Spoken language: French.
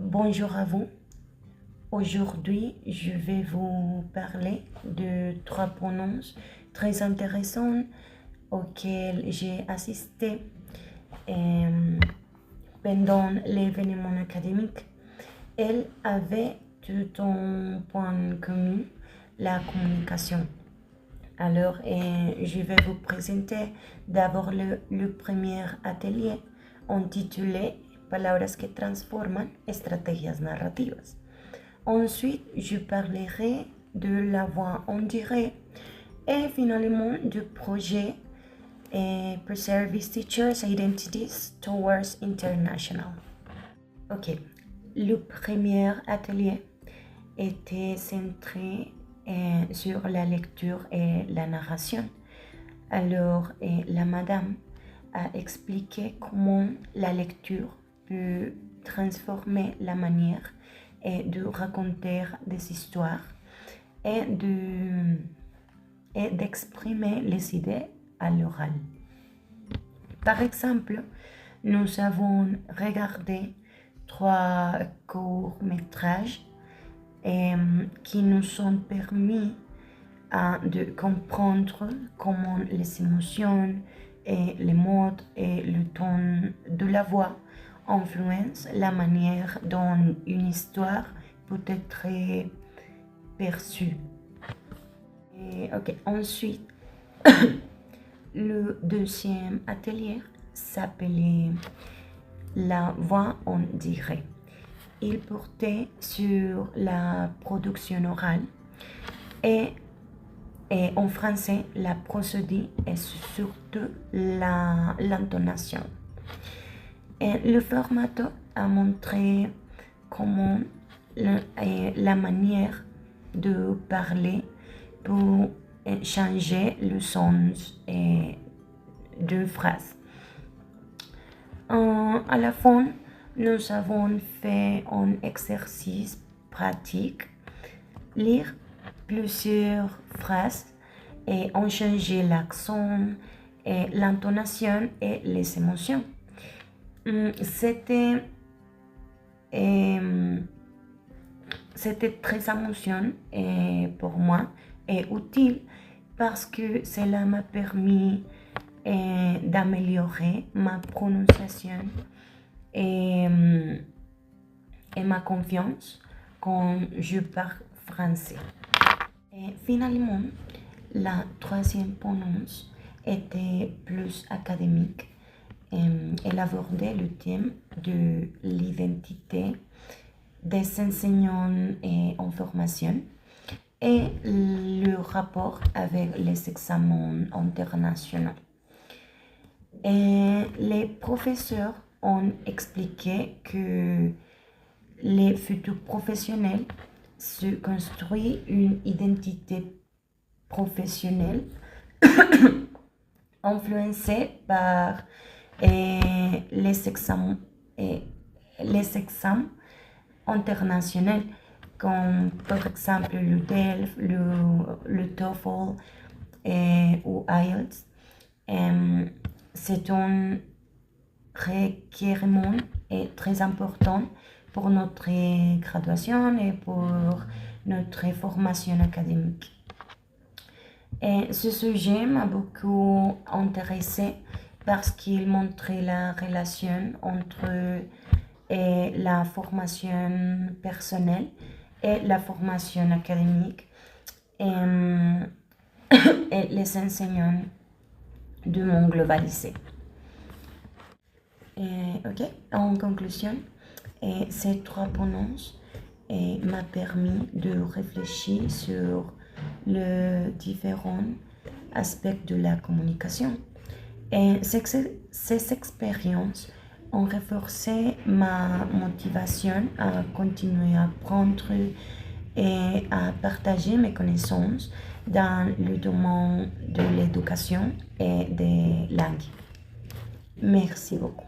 Bonjour à vous. Aujourd'hui, je vais vous parler de 3 pronoms très intéressants auxquels j'ai assisté pendant l'événement académique. Elles avaient tout en point commun la communication. Alors, je vais vous présenter d'abord le premier atelier intitulé Palabras que transforman, estrategias narrativas. Ensuite, je parlerai de la voix en direct et finalement du projet Preserve Teachers' Identities Towards International. Ok, le premier atelier était centré sur la lecture et la narration. Alors, la madame a expliqué comment la lecture peut transformer la manière de raconter des histoires et d'exprimer les idées à l'oral. Par exemple, nous avons regardé 3 courts-métrages qui nous ont permis de comprendre comment les émotions et les mots et le ton de la voix influencent la manière dont une histoire peut être perçue. Ensuite, le deuxième atelier s'appelait La voix en direct. Il portait sur la production orale et en français, la prosodie et surtout l'intonation. Le format a montré comment la manière de parler peut changer le sens de phrases. À la fin, nous avons fait un exercice pratique, lire plusieurs phrases et ont changé l'accent, et l'intonation et les émotions. C'était très émotionnant pour moi et utile parce que cela m'a permis d'améliorer ma prononciation et ma confiance quand je parle français. Et finalement, la troisième prononce était plus académique. Elle abordait le thème de l'identité des enseignants en formation et le rapport avec les examens internationaux. Et les professeurs ont expliqué que les futurs professionnels se construisent une identité professionnelle influencée par les examens internationaux comme par exemple le DELF, le TOEFL ou IELTS. C'est un requérement très important pour notre graduation et pour notre formation académique. Et ce sujet m'a beaucoup intéressée parce qu'il montrait la relation entre la formation personnelle et la formation académique et les enseignants du monde globalisé. En conclusion, ces 3 pronoms m'ont permis de réfléchir sur les différents aspects de la communication. Et ces expériences ont renforcé ma motivation à continuer à apprendre et à partager mes connaissances dans le domaine de l'éducation et des langues. Merci beaucoup.